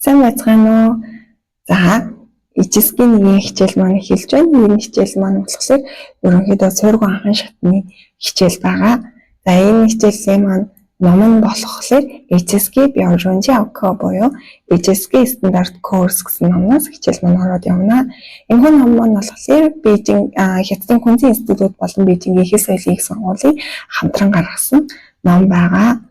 Сайн байцгаана уу? За, ижисгийн нэгэн хичээл маань эхэлж байна. Энэ хичээл маань болохоор ерөнхийдөө сургуу анхан шатны хичээл байгаа. За, энэ хичээлийн маань ном нь болохоор HSK Biology Avco буюу HSK стандарт course гэсэн номноос хичээл маань ороод явна. Энэ ном маань болохоор Бээжин Хятадын Хүнзэн институт болон Бээжингийн их соёлын их сургуулийн хамтран гаргасан ном байгаа.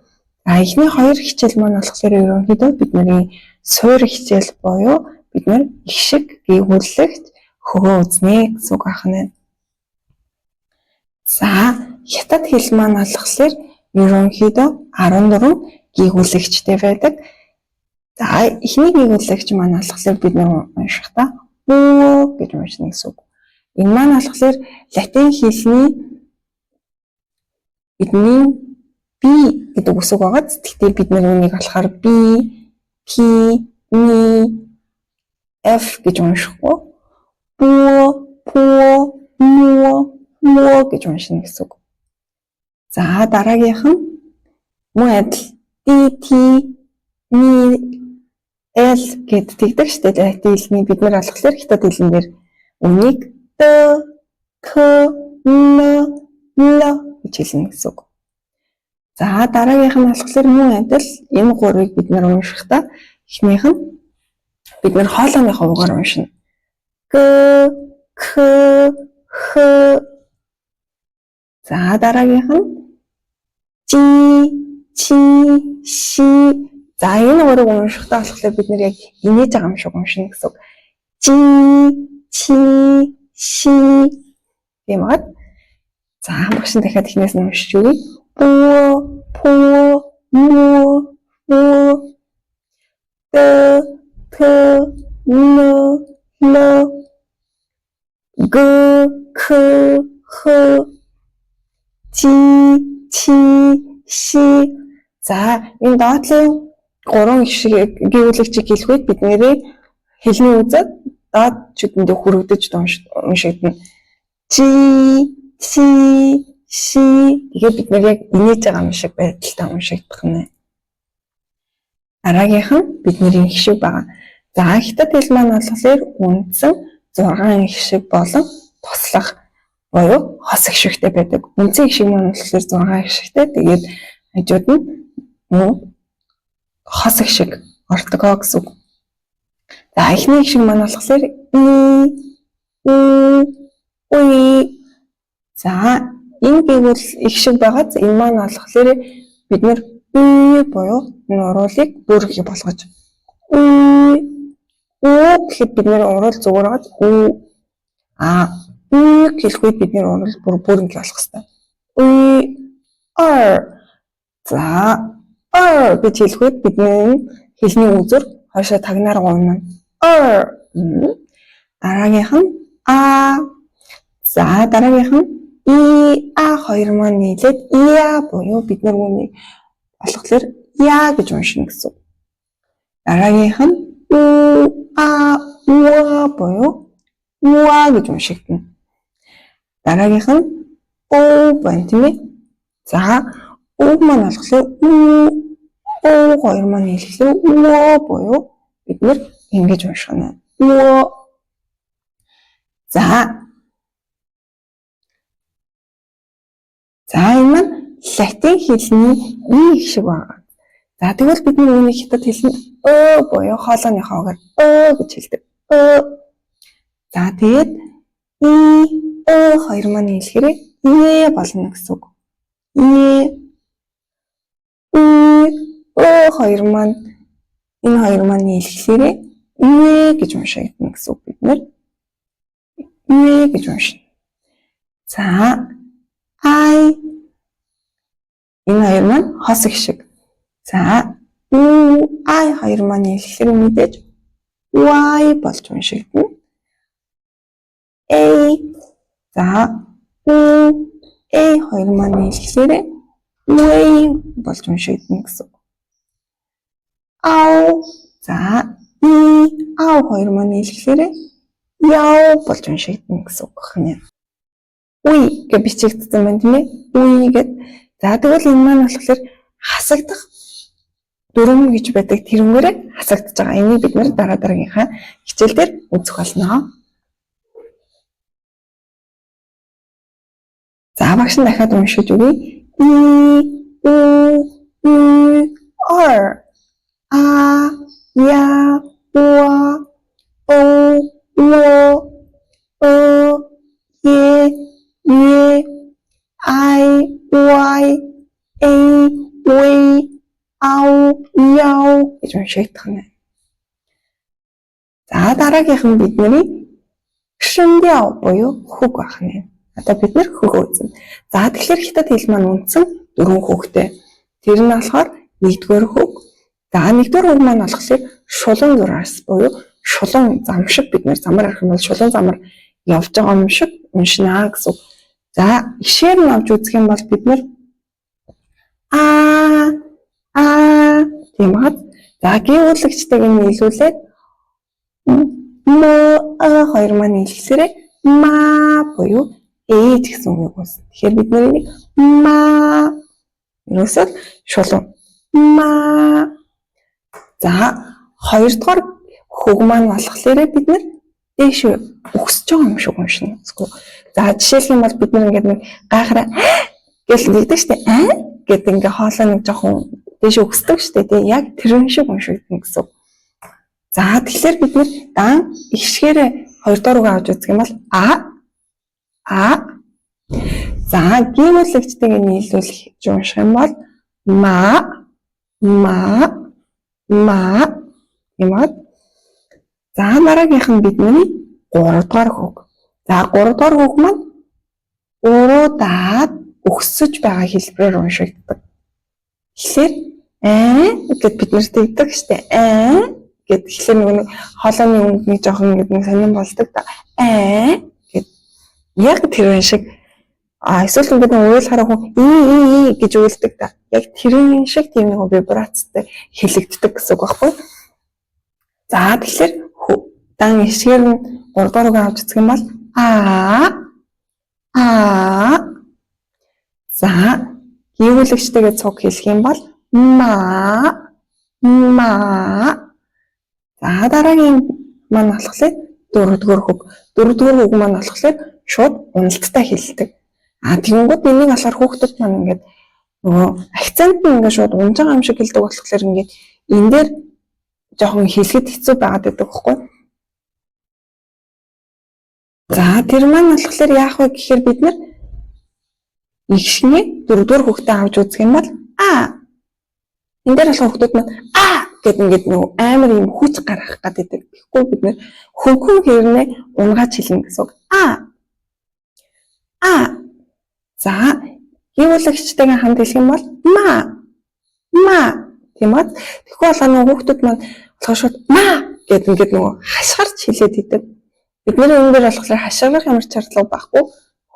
Эхний хоёр хичээл маань болохоор ерөнхийдөө бидний суур хичээл буюу бид нар их шиг гүйгүүлэгт хөгөө үзнэ гэсэн үг байна. За, хятад хэл маань болохоор ерөнхийдөө 14 гүйгүүлэгчтэй байдаг. За, эхний гүйгүүлэгч маань болохоор бид нар уншихдаа уу гэж уншина гэсэн үг. Энэ маань болохоор латин хэлний бидний би гэдэг үсэг байгаа. Гэхдээ бид нар үүнийг болохоор би, пи, ни, ф гэж уншихгүй. Пу, му гэж уншина гэсэн үг. За, дараагийнх нь мөн адил ти, ни, л гэд тэгдэг штэ латин хэлний бид нар болохоор хятад хэлэн дээр үнийг т, к, н, л гэж хэлнэ гэсэн үг. За, дараагийнх нь болохоор мөн адил энэ гурвыг бид нар уншихдаа эхнийх нь бид нар хоолойны хувгаар уншина. Г, к, х. За, дараагийнх нь чи, ши. За, энэ гурвыг уншихдаа болохоор бид нар яг инээж байгаа юм шиг уншина гэсэн үг. Чи, ши. Тийм аа. За, хамбагч нь дахиад эхнээс нь уншиж өгье. Пу, му, т, т, н, л, г, к, х, чи, ши. За, энэ доотлын 3 их шиг гүйгүүлэгчийг хэлэхэд бид нэрээ хэлний үзэд доод чүдэндээ хүрэгдэж уншигдана. Чи, ши. Тэгээ бид нэр яг инээж байгаа юм шиг байдалтай уншигдах нь. Дараагийнх нь бидний их шиг байгаа. За, хятад хэл маань болохоор үндсэн 6 их шиг болон туслах буюу хос их шигтэй байдаг. Үндсэн их шиг маань болохоор 6 их шигтэй. Тэгээд хажууд нь мөн хос их шиг ортогоо гэсэн үг. За, эхний их шиг маань болохоор уи. За, энэ гэвэл их шиг байгаа. Энэ маань болохоор бид нэр буюу энэ уруулыг бүрхий болгож гэхэд бид нэр уруул зүгээр гаж хэлэхэд бид нэр уруул бүрхий болгох хэрэгтэй. За, гэж хэлэхэд бидний хэлний үзүр хойшоо тагнаар гуйна. Дараагийнх нь за, дараагийнх нь хоёр маань нийлээд я буюу бид нар үүнийг болохоор я гэж уншина гэсэн. Дараагийнх нь буюу уа гэж уншигдана. Дараагийнх нь байна тийм ээ. За, маань болохоор хоёр маань нийлэхдээ буюу бид нар ингэж унших нь. За, энэ маань латин хэлний их шиг байгаа. За, тэгвэл бид үүнийг хятад хэлэнд буюу хоолойны хавгаар гэж хэлдэг. За, тэгээд хоёр маань нийлэхээр болно гэсэн үг. Хоёр маань энэ хоёр маань нийлэхээр гэж уншигдана гэсэн үг бид нар. Гэж уншина. За, энэ хоёр маань хос их шиг. За, хоёр маань нийлэхээр мэдээж y болж уншигдана. За, хоёр маань нийлэхээр болж уншигдана гэсэн үг. За, хоёр маань нийлэхээр яв болж уншигдана гэсэн үг байна. Уй гэж бичигдсэн байна тийм ээ. Уй гэд. За, тэгвэл энэ маань болохоор хасагдах дүрм гэж байдаг тэрнгээрээ хасагдж байгаа. Энийг бид нэр дараа дараагийнхаа хичээлдэр үзэх болно. За багш нь дахиад уншиж өгье. И у р а я уа о ло о е ай уай эй уи ау яу гэж уншигдах нь. За дараагийнх нь бидний шүндяо буюу хөг байх нь. Одоо бид нэр хөгөө үзнэ. За тэгэхээр хятад хэл маань үндсэн 4 хөгтэй. Тэр нь болохоор 1-р хөг. За 1-р хөг маань болохоор шулуун зураас буюу шулуун зам шиг бид нэр замаар арих юм бол шулуун замаар явж байгаа юм шиг уншина гэсэн. За ишээр нь авч үзэх юм бол бид нэр тийм бат. За гүйүүлэгчтэйг нь нийлүүлээд хоёр маань нийлэхлээрээ ма буюу ээж гэсэн үг үүснэ. Тэгэхээр бид нарыг ма ерөөсөө шулуун ма. За 2-р хөг маань болохоор бид нар дээш өгсөж байгаа юм шиг уншина. За жишээлх юм бол бид нар ингээд нэг гайхараа гэл нэгдэг штэ гэдэг ингээ хоолой нэг жоохон дээш өгсдөг штэ тий яг тэрэн шиг уншигдана гэсэн. За тэгэхээр бид нар дан ишгээрээ 2-р үг авч үзэх юм бол за гүйүүлэгчтэйг нийлүүлэх унших юм бол ма юмад. За дараагийнх нь бидний 3-р хөг. За 3-р хөг маань уруудаад өгсөж байгаа хэлбэрээр уншигддаг. Тэгэхээр гэд бид нарт тэгдэг штэ гэд тэгэхээр нэг хоолойны үнд нэг жоохон нэг сонирн болдог да гэд яг тэр шиг эсвэл ингээд уйлахаараа хүн гэж уйлдаг да. Яг тэрэн шиг тийм нэг вибрацтай хэлэгддэг гэсэн үг байхгүй. За тэгэхээр дан ишгээр нь 3-р үг авч үзэх юм бол за гүйүүлэгчтэйгээ цуг хэлэх юм бол ма. За дараагийн маань болохоор 4-р хөг. 4-р хөг маань болохоор шууд уналттай хэлдэг. Тэгэнгүүт энийг болохоор хүүхдүүд маань ингээд нөгөө акцент нь ингээд шууд унж байгаа юм шиг хэлдэг болохоор ингээд энэ дээр жоохон хэлэхэд хэцүү байгаад байдаг байхгүй. За тэр маань болохоор яах вэ гэхээр бид нар игшний 4-р хөгтөө авч үзэх юм бол энэ дээр болохоор хүүхдүүд маань гэд ингээд нөгөө амар юм хүч гаргах гэдэг. Тэгэхгүй бид нэр хөнгөн хэрнээ унгааж хэлнэ гэсэн үг. За гүйүүлэгчтэйгээ хамт хэлэх юм бол ма тийм үү? Тэгэхгүй болохоор нөгөө хүүхдүүд маань болохоор шууд ма гэд ингээд нөгөө хашгирч хэлээд идэг. Бидний энэ дээр болохоор хашгирах ямар ч шаардлага байхгүй.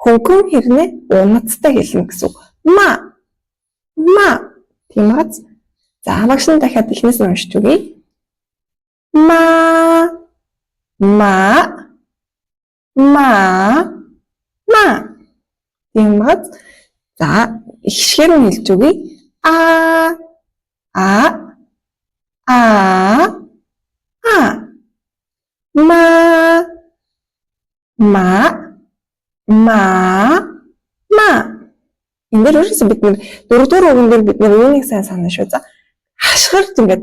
Хөнгөн хэрнээ унацтай хэлнэ гэсэн үг. Ма тийм үү? За багш нь дахиад эхнээс нь уншиж өгье. Ма тийм үү? За ишгээр нь хэлж өгье. Энэ дээр өөрөөсөө бид нэр 4-р үгэн дээр бид нэр үүнийг сайн санаа шүү. За хашгирч ингээд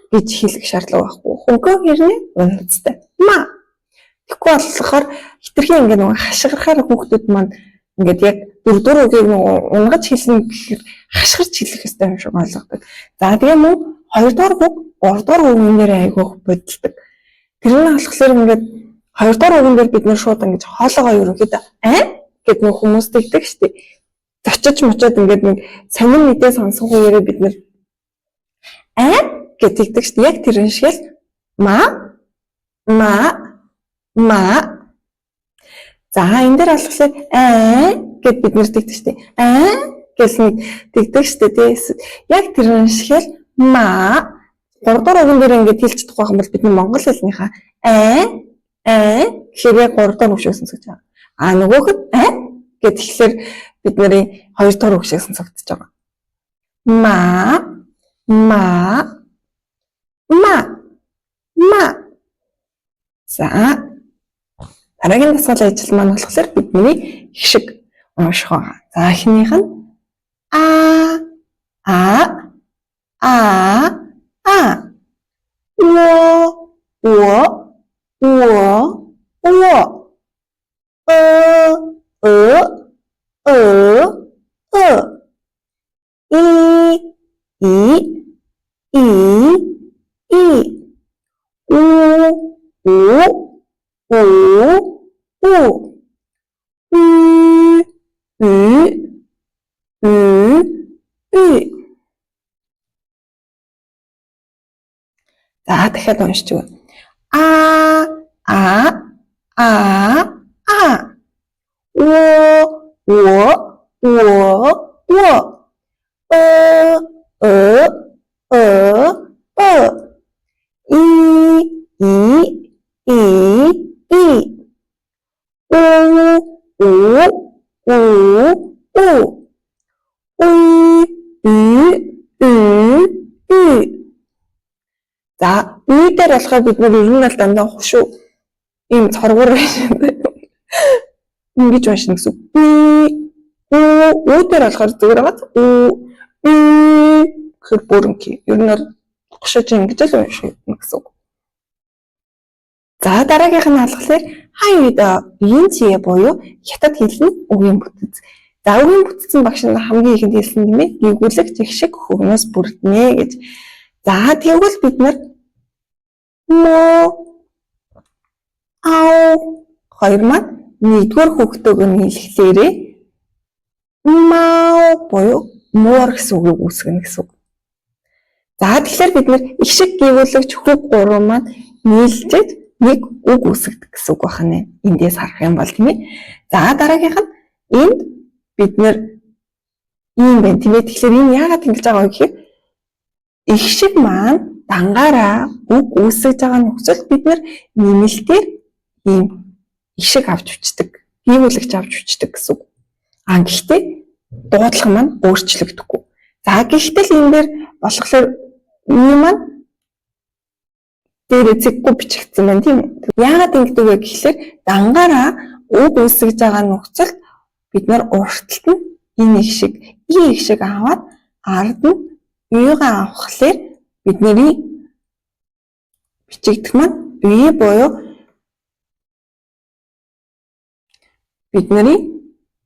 гэж хэлэх шаардлага байхгүй. Хөнгөө хэрнээ унацтай. Ма. Тэгэхгүй болохоор хитрхийн ингээд нөгөө хашгирахаар хүүхдүүд маань ингээд яг 4-р үгийг нөгөө унгаж хэлнэ гэхээр хашгирч хэлэх ёстой юм шиг ойлгодог. За тэгээ мөн 2-р үг, 3-р үгэн дээр айгүйх бодолдог. Тэр нь болохоор ингээд 2-р үгэн дээр бид нэр шууд ингэж хоолоогоо ерөнхийдөө гэд нөгөө хүмүүст тэгдэг штеп. Зочиж мочоод ингээд нэг сонин мэдээ сонсох үеэрээ бид нэр гэдэг шүү дээ. Яг тэр шиг л ма. За энэ дээр болохоор гэд бид нэр тэгдэг шүү дээ. Гэл нэг тэгдэг шүү дээ. Яг тэр шиг л ма. 3-р үгэн дээр ингээд хэлж чадахгүй юм бол бидний монгол хэлнийхаа гэхээр яг 3-р үг шиг сонсогдож байгаа. Нөгөөх нь гэд тэгэхээр бид нарын 2-р үг шиг сонсогдож байгаа. Ма ма, ма, ма. За дараагийн дасгал ажил маань болохоор бидний их шиг унших байгаа. За эхнийх нь а За дахиад уншиж өгье. За үй дээр болохоор бид нар ер нь л дандаа хушуу ийм цоргуур ингэж уншина гэсэн. Үй дээр болохоор зүгээр байгаа. Хэр бүрэнки. Ер нь хушууж ингэж л уншина гэсэн. За дараагийнх нь болохоор хаяада янзие буюу хятад хэлний үгийн бүтэц. За үгийн бүтэцэн багш нар хамгийн ихэнд хэлсэн юм ээ. Гүйгүүлэг жигшиг хөгнөөс бүрднэ гэж. За тэгвэл бид нар хоёр маань нэгдүгээр хүүхдтэйг нийлэхлээрээ мау буюу муур гэсэн үгийг үүсгэнэ гэсэн үг. За тэгэхээр бид нар их шиг гүйгүүлэгч хүүг гурван маань нийлжээд нэг үг үүсгдэг гэсэн үг байна. Эндээс харах юм бол тийм ээ. За дараагийнх нь энд бид нар ийм байна тийм ээ. Тэгэхээр энэ яагаад ингэж байгаа вэ гэхээр их шиг маань дангаараа үг үүсгэж байгаа нөхцөл бид нар нэмэлтээр ийм их шиг авч өчтдөг, гүйгүүлэгч авч өчтдөг гэсэн үг. Гэхдээ дуудлага маань өөрчлөгдөхгүй. За гэхдээ энэ дээр болохоор энэ маань дээр зэггүй бичигдсэн байна тийм үү? Яагаад ингэдэг вэ гэхлээр дангаараа үг үүсгэж байгаа нөхцөл бид нар уртталт нь энэ их шиг аваад ард нь юугаа авахлаар бидний бичигдэх маань үй буюу бидний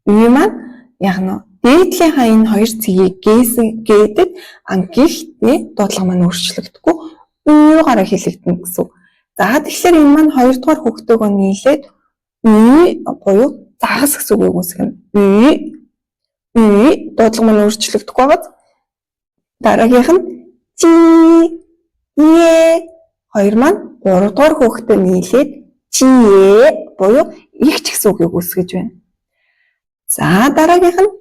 үй маань яг нь дээдлийнхаа энэ хоёр цэгийг гээдэг гэхдээ дуудлага маань өөрчлөгдөхгүй юугаараа хэлэгдэнэ гэсэн. За тэгэхээр энэ маань хоёрдугаар хүүхдтэйгөө нийлээд үй буюу загас гэсэн үгийг үүсгэнэ. Үй дуудлага маань өөрчлөгдөхгүй байгаад дараагийнх нь хоёр маань гуравдугаар хүүхдтэй нийлээд чие буюу их ч гэсэн үгийг үүсгэж байна. За дараагийнх нь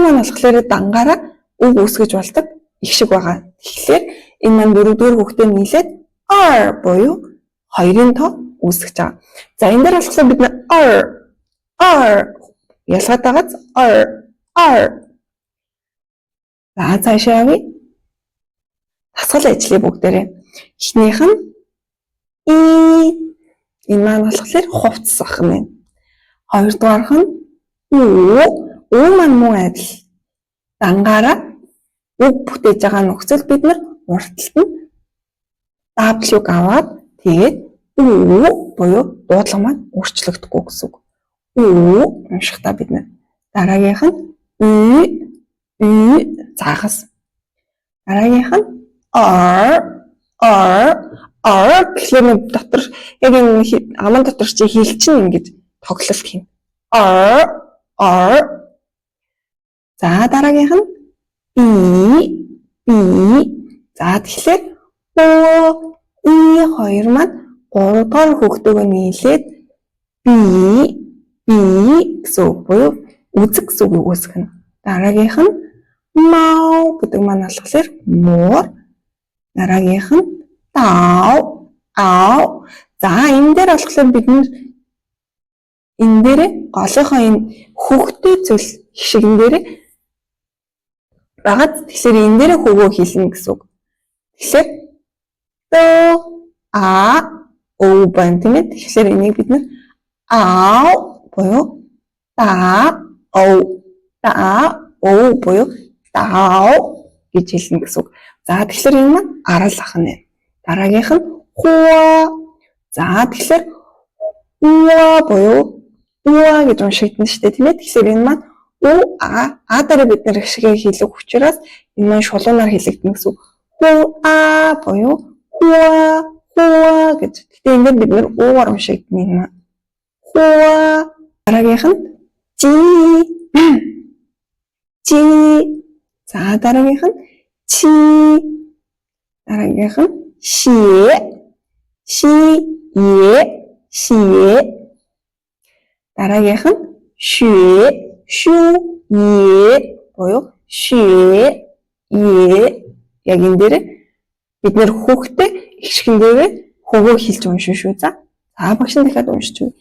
маань болохоор дангаараа үг үүсгэж болдог их шиг байгаа. Тэгэхээр энэ маань дөрөвдүгээр хүүхдтэй нийлээд буюу хоёрын тоо үүсгэж байгаа. За энэ дээр болохоор бид ялгаад байгааз За цаашаа явъя. Дасгал ажлын бүгдээрээ эхнийх нь энэ маань болохоор хувцас ах юм байна. Хоёрдугаарх нь маань муу адил дангаараа үг бүтээж байгаа нөхцөл бид нар уртталт нь W-г аваад тэгээд буюу дуудлага маань өөрчлөгдөхгүй гэсэн үг. Уншихтаа бид нар дараагийнх нь загас. Дараагийнх нь гэхлээр дотор яг энэ аман дотор чи хэл чинь ингэж тоглолт хийнэ. За дараагийнх нь за тэгэхээр хоёр маань 3 дугаар хүүхдтэйгээ нийлээд гэсэн үг буюу үзэг гэсэн үг үүсгэнэ. Дараагийнх нь мау гэдэг маань болохоор муур. Дараагийнх нь За энэ дээр болохоор бид энэ дээр голынхоо энэ хүүхдтэй зүйл хишигэн дээр Багад тэгэхээр энэ дээр хөгөө хэлнэ гэсэн үг. Тэгэхээр өө байна тийм ээ. Тэгэхээр энийг бид нэр буюу өө буюу гэж хэлнэ гэсэн үг. За тэгэхээр энэ маань арал ах нь. Дараагийнх нь хуа. За тэгэхээр буюу гэж уншигдана шүү дээ тийм ээ. Тэгэхээр энэ маань дараа бид нэр гişгээ хэлэх учраас энэ маань шулуунаар хэлэгдэнэ гэсэн үг. Хуа буюу хуа гэж. Гэтэ ингээд бид нэр уугаар уншигдана юм аа. Хуа. Дараагийнх нь жи. За дараагийнх нь чи. Дараагийнх нь шие. Дараагийнх нь шүе буюу шүе. Яг энэ дээр бид нэр хүүхдээ гიშгэнтэйгээ хөгөө хэлж уншин шүү. За багш нь дахиад уншиж үгүй.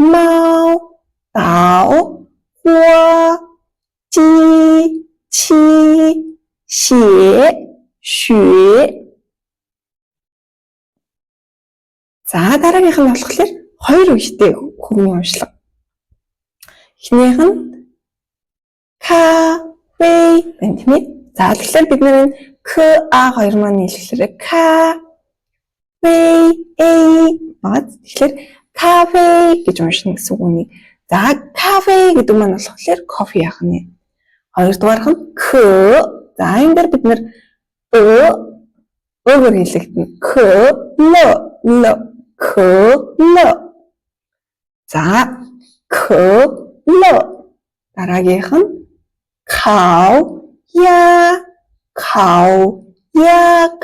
Мау, дао, хуа, чи, шие, шүе. За дараагийнх нь болохоор хоёр үгтэй хөгний уншлага. Эхнийх нь кафе байна тийм ээ. За тэгэхээр бид нэр хоёр маань нийлэхээр тэгэхээр кафе гэж уншина гэсэн үг үнийг. За кафе гэдэг маань болохоор кофе яах нь. Хоёрдугаарх нь за энэ дээр бид нэр өөр хэлэгдэнэ. За дараагийнх нь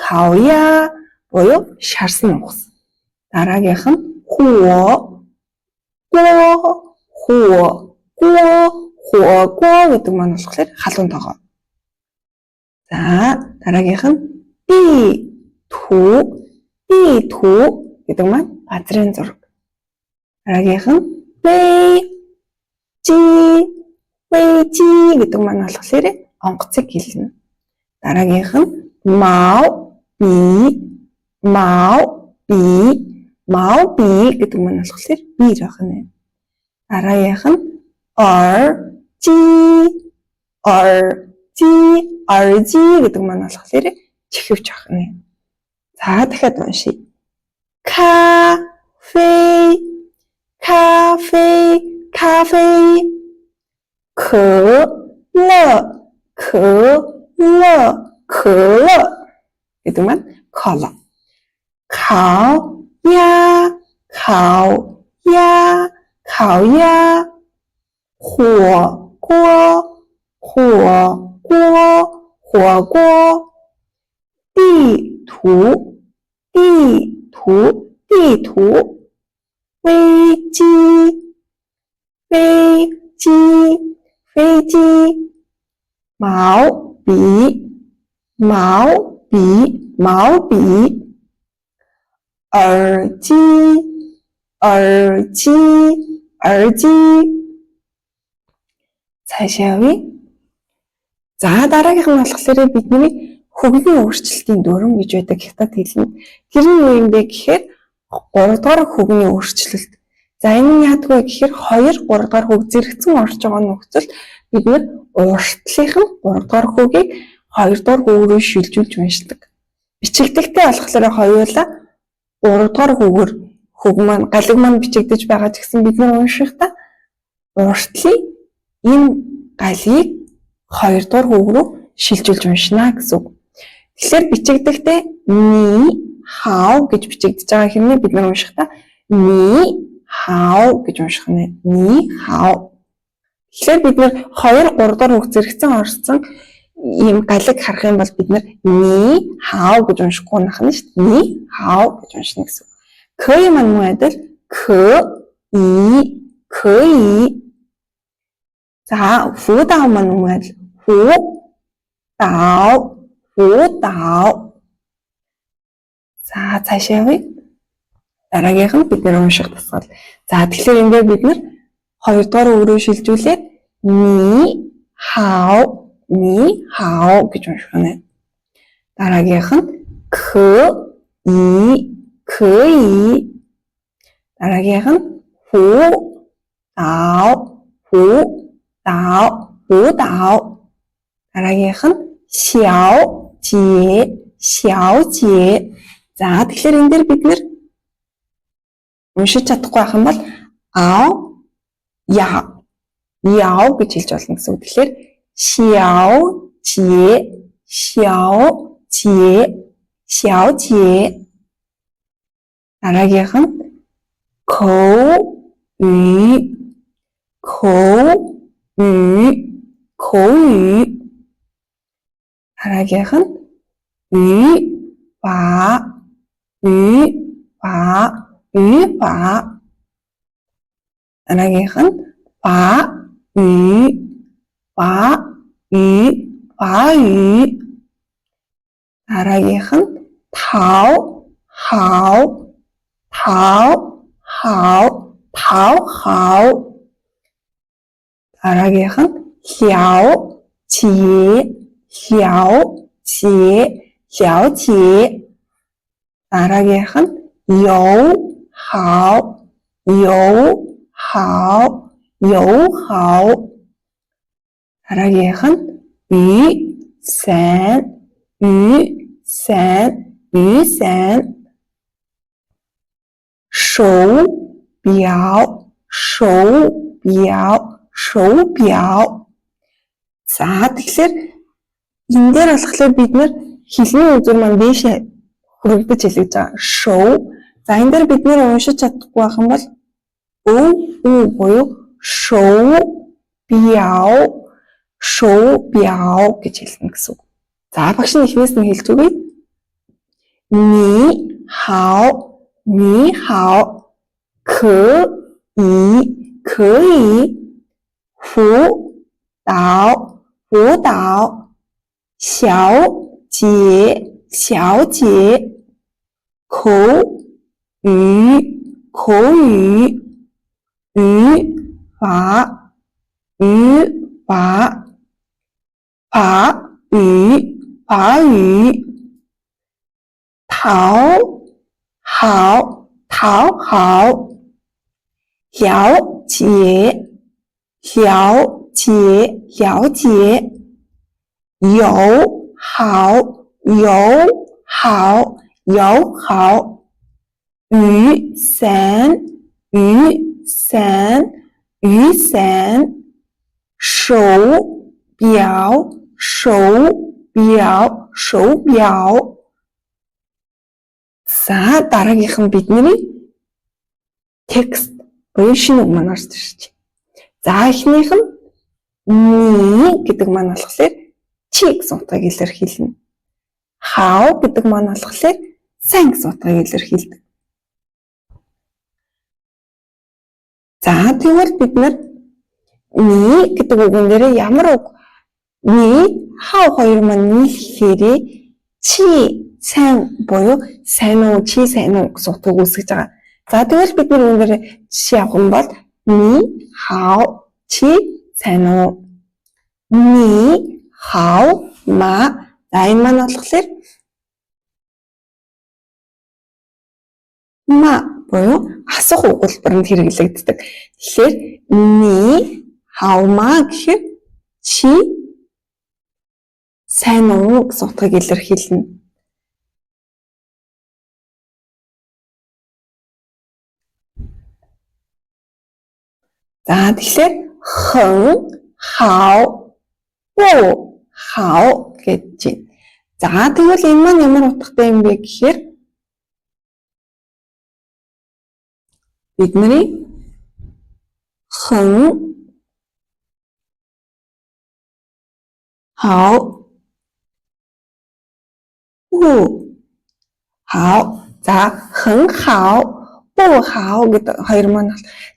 каоя буюу шарсан угс. Дараагийнх нь хуо гэдэг маань болохоор халуун тоогоо. За дараагийнх нь би түү гэдэг маань газрын зураг. Дараагийнх нь вэжи гэдэг маань болохоор онгоцыг хэлнэ. Дараагийнх нь мау би гэдэг маань болохоор биер ах нэ. Дараагийнх нь оржи гэдэг маань болохоор чихвч ах нэ. За дахиад уншия. кафе кэлэ гэдэг маань кола. каоя хуо地图飞机毛笔耳机цаашаа явъя. За дараагийнх нь болохоор бидний хөгжлийн өөрчлөлтийн дүрм гэж байдаг хятад хэлнэ. Тэр нь юу юм бэ гэхээр 3 дугаар хөгжлийн өөрчлөлт. За энэ нь яадаг вэ гэхээр 2, 3 дугаар хөг зэрэгцэн орж байгаа нөхцөлд бид нэр уртлынхан 3 дугаар хөгийг 2 дугаар хөг рүү шилжүүлж уншдаг. Бичигдэлтэй болохоор хоёулаа 3 дугаар хөгөөр хөг маань галиг маань бичигдэж байгаа ч гэсэн бид нэр уншихдаа уртлын энэ галийг 2 дугаар хөг рүү шилжүүлж уншина гэсэн үг. Тэгэхээр бичигдэхдээ ни хау гэж бичигдэж байгаа хэрнээ бид нар уншихдаа ни хау гэж унших нь. Ни хау. Тэгэхээр бид нэр 2, 3 дугаар үг зэрэгцэн орсон ийм галиг харах юм бол бид нэр ни хау гэж уншихгүй нах нь шүү дээ. Ни хау гэж уншина гэсэн. Кэй маань муу адил кэй. За фу дао маань муу адил фу дао. За цаашаа явъя. Дараагийнх нь бид нэр унших тусгал. За тэгэхээр энэ дээр бид нэр хоёрдугаар өгрөө шилжүүлээд ни хао гэж унших нь. Дараагийнх нь可以. Дараагийнх нь辅导. Дараагийнх нь小姐. За тэгэхээр энэ дээр бид нэр уншиж чадахгүй байх юм бол яо гэж хэлж болно гэсэн үг. Тэгэхээр小姐. Дараагийнх нь口语. Дараагийнх нь语法. Дараагийнх нь法语. Дараагийнх нь讨好. Дараагийнх нь了解. Дараагийнх нь友好. Дараагийнх нь雨伞.手表. За тэгэхээр энэ дээр болохоор бид нэр хэлний үзүүр маань дээшээ хүрэгдэж хэлж байгаа. Шоу. За энэ дээр бид нэр уншиж чадахгүй байх юм бол буюу шоу биao гэж хэлнэ гэсэн үг. За багш нь эхнээс нь хэлж өгье. Ни хао.可以辅导小姐口语法语讨好了解友好雨伞手表. За дараагийнх нь бидний текст буюу шинэ үг маань орж ирж байна. За эхнийх нь ни гэдэг маань болохоор чи гэсэн утгыг илэрхийлнэ. Хау гэдэг маань болохоор сайн гэсэн утгыг илэрхийлдэг. За тэгвэл бид нар ни гэдэг үгэн дээр ямар үг ни хау хоёр маань нийлэхээр чи сайн буюу сайн уу чи сайн уу гэсэн утгыг үүсгэж байгаа. За тэгвэл бид нар энэ дээр жишээ авах юм бол ни хау чи сайн уу. Ни хау ма. За энэ маань болохоор ма буюу асуух өгүүлбэрэнд хэрэглэгддэг. Тэгэхээр ни хау ма гэхээр чи сайн уу гэсэн утгыг илэрхийлнэ. За тэгэхээр хэн хау бу хау гэж байна. За тэгвэл энэ маань ямар утгатай юм бэ гэхээр бидний хэн хау бу хау. За хэн хау бу хау гэдэг хоёр маань.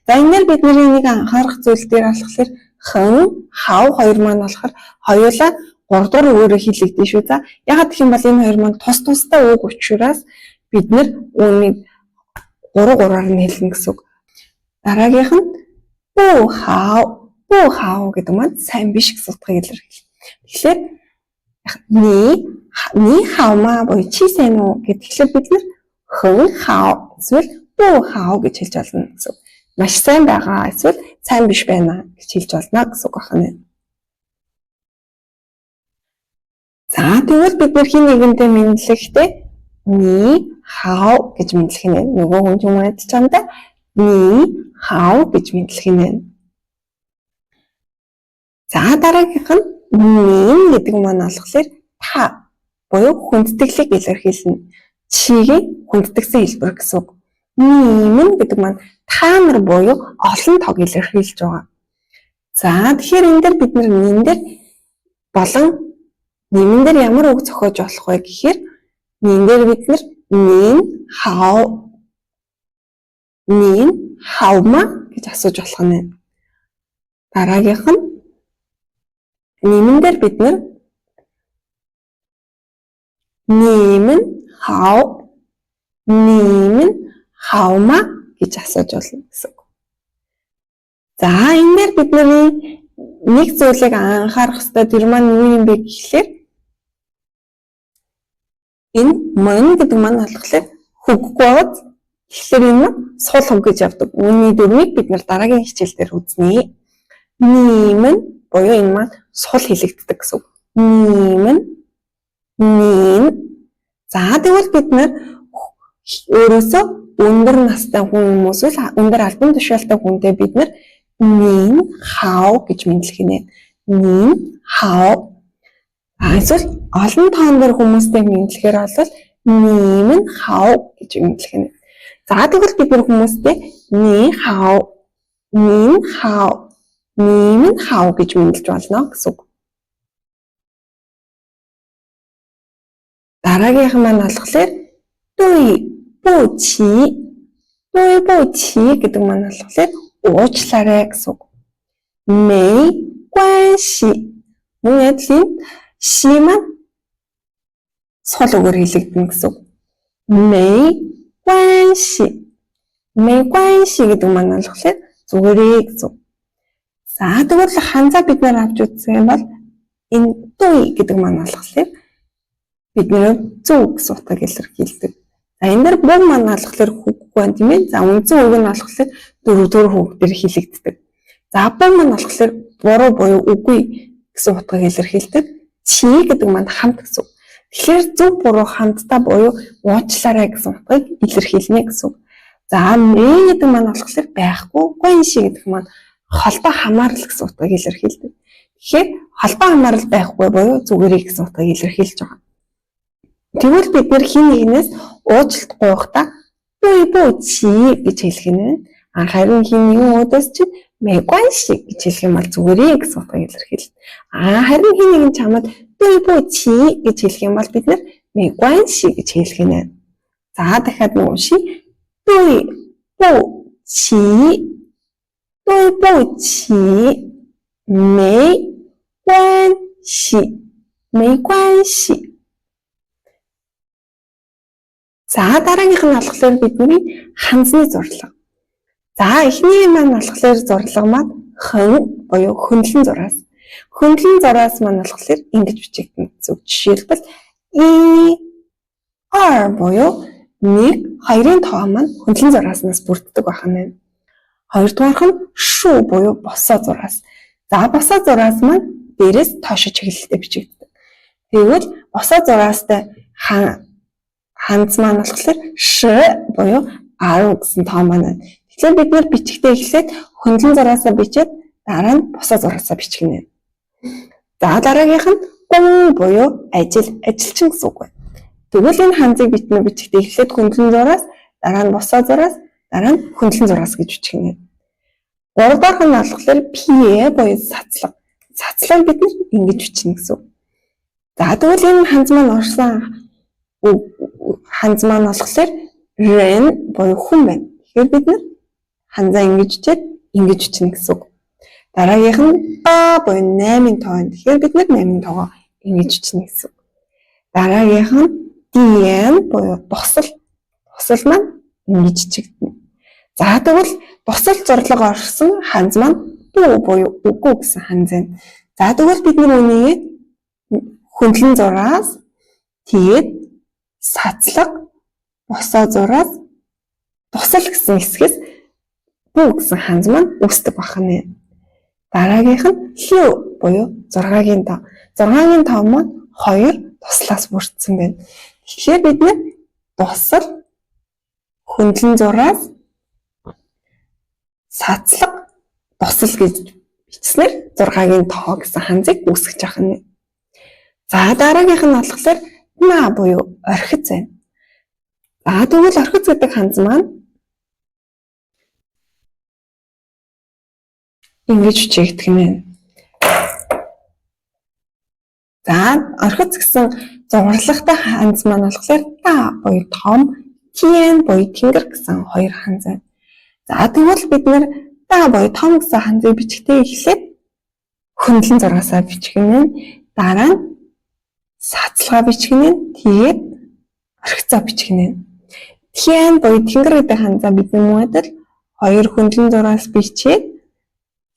За энэ дээр бид нэг анхаарах зүйл дээр болохоор хэн хау хоёр маань болохоор хоёулаа 3 дугаар өгөөрөө хэлэгдэн шүү. За ягаад гэх юм бол энэ хоёр маань тус тустай үг учраас бид нэр үүнийг 3-3-аар нь хэлнэ гэсэн үг. Дараагийнх нь бу хау гэдэг маань сайн биш гэсэн утгыг илэрхийлнэ. Тэгэхээр ни хау ма буюу чи сайн уу гэхлээр бид нэр хэн хау эсвэл бу хау гэж хэлж болно гэсэн үг. Маш сайн байгаа эсвэл сайн биш байна гэж хэлж болно гэсэн үг байна. За тэгвэл бид нэр хин нэгэндээ мэдлэхдээ ни хау гэж мэдлэх нь нөгөө хүн юмд чамдаа ни хау гэж мэдлэх нь. За дараагийнх нь нин гэдэг маань болохоор та буюу хүндэтгэлийг илэрхийлнэ. Чигийн хүндэтгсэн хэлбэр гэсэн үг. Нин гэдэг маань та нар буюу олон тог илэрхийлж байгаа. За тэгэхээр энэ дээр бид нин дээр болон нэмэн дээр ямар үг зохиож болох вэ гэхээр нин дээр бид нин хаума гэж асууж болох нь. Дараагийнх нь нэмэн дээр бид нэмэн хаума гэж асууж болно гэсэн үг. За энэ дээр бидний нэг зүйлийг анхаарах хэрэгтэй. Тэр маань юу юм бэ гэхлээр энэ мөн гэдэг маань болохоор хөггүй аваад тэгэхээр энэ сул хөг гэж явдаг. Үүний дөрвийг бид дараагийн хичээлдэр үзнэ. Нэмэн буюу энэ маань сул хэлэгддэг гэсэн үг. Нин. За тэгвэл бид өөрөөсөө өндөр настай хүн хүмүүс л өндөр албан тушаалтай хүнтэй бид нин хау гэж мэдлэх нэ. Нин хау. Эсвэл олон тоон дээр хүмүүстэй мэдлэхээр бол нин хау гэж мэдлэх нэ. За тэгвэл бид хүмүүстэй нин хау гэж мэдлэж болно гэсэн үг. Дараагийнх нь болохоор бу чи гэдэг маань болохоор уучлаарай гэсэн үг. Мэй гуанши мөн адилхан ши маань сул үгээр хэлэгдэнэ гэсэн үг. Мэй гуанши гэдэг маань болохоор зүгээрээ гэсэн үг. За тэгвэл ханзаа бид авч үзэх юм бол энэ дуй гэдэг маань болохоор бидний зөв гэсэн утгыг илэрхийлдэг. За энэ дээр бум маань болохоор хөггүй байна тийм ээ. За үндсэн үг нь болохоор дөрөв хүүхдээр хэлэгддэг. За бум маань болохоор буруу буюу үгүй гэсэн утгыг илэрхийлдэг. Чи гэдэг маань хамт гэсэн үг. Тэгэхээр зөв буруу хамтдаа буюу уучлаарай гэсэн утгыг илэрхийлнэ гэсэн үг. За мэ гэдэг маань болохоор байхгүй, гуанши гэдэг маань холбоо хамаарал гэсэн утгыг илэрхийлдэг. Тэгэхээр холбоо хамаарал байхгүй буюу зүгээрээ гэсэн утгыг илэрхийлж байгаа. Тэгвэл бид хин нэгнээс уучлалт гуйхдаа бу чи гэж хэлэх нь харин хин нэгэн уудаас чи мэ гуанши гэж хэлэх юм бол зүгээрээ гэсэн утгыг илэрхийлнэ. Харин хин нэгэн чамд бу чи гэж хэлэх юм бол бид мэ гуанши гэж хэлэх нь. За дахиад нэг унши. бу чи мэ гуанши. За дараагийнх нь болохоор бидний ханзны зурлага. За эхний маань болохоор зурлага маань хэн буюу хөндлөн зураас. Хөндлөн зураас маань болохоор ингэж бичигдэнэ гэсэн үг. Жишээлбэл буюу 1, 2-ын тоо маань хөндлөн зурааснаас бүрддэг байна. Хоёрдугаарх нь шу буюу босоо зураас. За босоо зураас маань дээрээс тоошо чиглэлтэй бичигддэг. Тэгвэл босоо зураастай ханз маань болохоор ш буюу 10 гэсэн тоо маань. Тэгэхээр бид нэр бичгтээ эхлээд хөндлөн зураасаа бичээд дараа нь босоо зураасаа бичгэнэ. За дараагийнх нь гун буюу ажилчин гэсэн үг байна. Тэгвэл энэ ханзыг бичгтээ эхлээд хөндлөн зураас, дараа нь босоо зураас, дараа нь хөндлөн зураас гэж бичгэнэ. Гуравдугаарх нь болохоор пие буюу цацлага. Цацлагыг бид ингэж бичнэ гэсэн үг. За тэгвэл энэ ханз маань орсон ханз маань болохоор рен буюу хүн байна. Тэгэхээр бид ханзаа ингэж бичээд ингэж бичнэ гэсэн үг. Дараагийнх нь ба буюу 8-ын тоо байна. Тэгэхээр бид 8-ын тоогоо ингэж бичнэ гэсэн үг. Дараагийнх нь диэн буюу босол. Босол маань ингэж чигдэнэ. За тэгвэл тусал зурлага орсон ханз маань дүү буюу үгүй гэсэн ханз байна. За тэгвэл бид нар үүнийг хөндлөн зураас тэгээд сацлага босоо зураас тусал гэсэн хэсгээс бүү гэсэн ханз маань үүсдэг байна. Дараагийнх нь лүү буюу 6-гийн тоо. 6-гийн тоо маань 2 туслаас бүрдсэн байна. Тэгэхээр бид нэ тусал хөндлөн зураас сацлага тусал гэж бичснээр 6-гийн тоо гэсэн ханзыг үүсгэж байна. За дараагийнх нь болохоор на буюу орхиц байна. За тэгвэл орхиц гэдэг ханз маань ингэж чигдэх юм байна. За орхиц гэсэн зурлагтай ханз маань болохоор та буюу том, тэн буюу тэнгэр гэсэн хоёр ханз байна. За тэгвэл бид нэр та буюу том гэсэн ханзыг бичгтээ эхлээд хөндлөн зургаасаа бичих юм. Дараа нь сацлага бичих юм. Тэгээд орхицоо бичих юм. Тэн буюу тэнгэр гэдэг ханзаа бид нэмээд 2 хөндлөн зургаас бичээд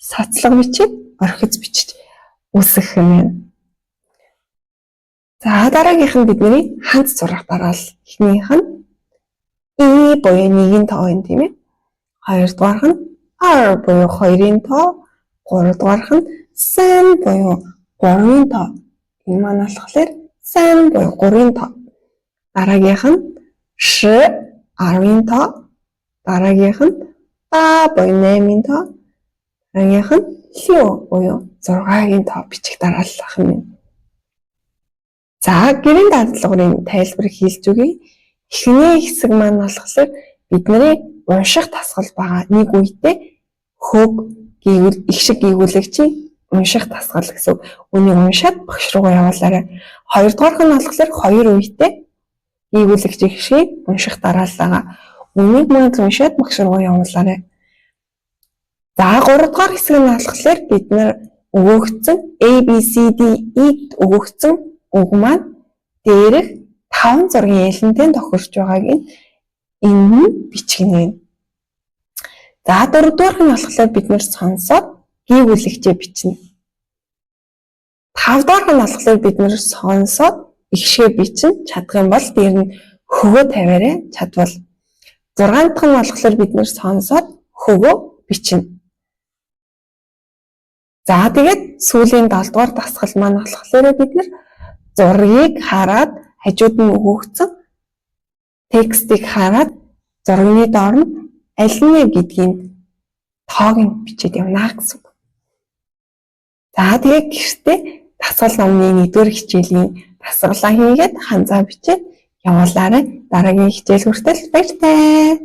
сацлага бичиж орхиц бичиж үүсгэх юм. За дараагийнх нь бидний ханз зураг дараал. Эхнийх нь и буюу 1-ийн тоо юм тийм ээ. Хоёрдугаарх нь r буюу 2-ийн тоо, гуравдугаарх нь san буюу 3-ийн тоо. Энэ маань болохоор san буюу 3-ийн тоо. Дараагийнх нь ш 10-ийн тоо, дараагийнх нь а буюу 8-ийн тоо, дараагийнх нь лүү буюу 6-гийн тоо бичих дарааллах юм. За гэрийн дадлгын тайлбарыг хийлж өгье. Эхний хэсэг маань болохоор бидний унших тасгал байгаа. Нэг үедээ хөг гэвэл их шиг гээгүүлэгчийн унших тасгал гэсэн. Үнийг уншаад багш руугаа явуулаарай. Хоёрдугаарх нь болохоор 2 үедээ гээгүүлэгч их шиг унших дарааллага. Үнийг мөн уншаад багш руугаа явуулаарай. За 3 дугаар хэсэг нь болохоор бид нэр өгөгдсөн ABCD өгөгдсөн үг маань дээрх 5 зургийн ялантай тохирч байгааг энэ бичгэнэ. За 4 дугаарх нь болохоор бид нэр сонсоод гээгүүлэгчээ бичнэ. 5 дугаарх нь болохоор бид нэр сонсоод ихшгээ бичнэ. Чадах юм бол дээр нь хөгөө тавиарай. Чадвал 6 дахь нь болохоор бид нэр сонсоод хөгөө бичнэ. За тэгээд сүүлийн 7 дугаар дасгал маань болохоор бид нэр зургийг хараад хажууд нь өгөгдсөн текстийг хараад зургийн доор нь аль нь гэдгийг тоог нь бичээд явна гэсэн үг. За тэгээд гэртээ дасгал номны 1-р хичээлийн дасгалаа хийгээд ханзаа бичээд явуулаарай. Дараагийн хичээл хүртэл баяртай.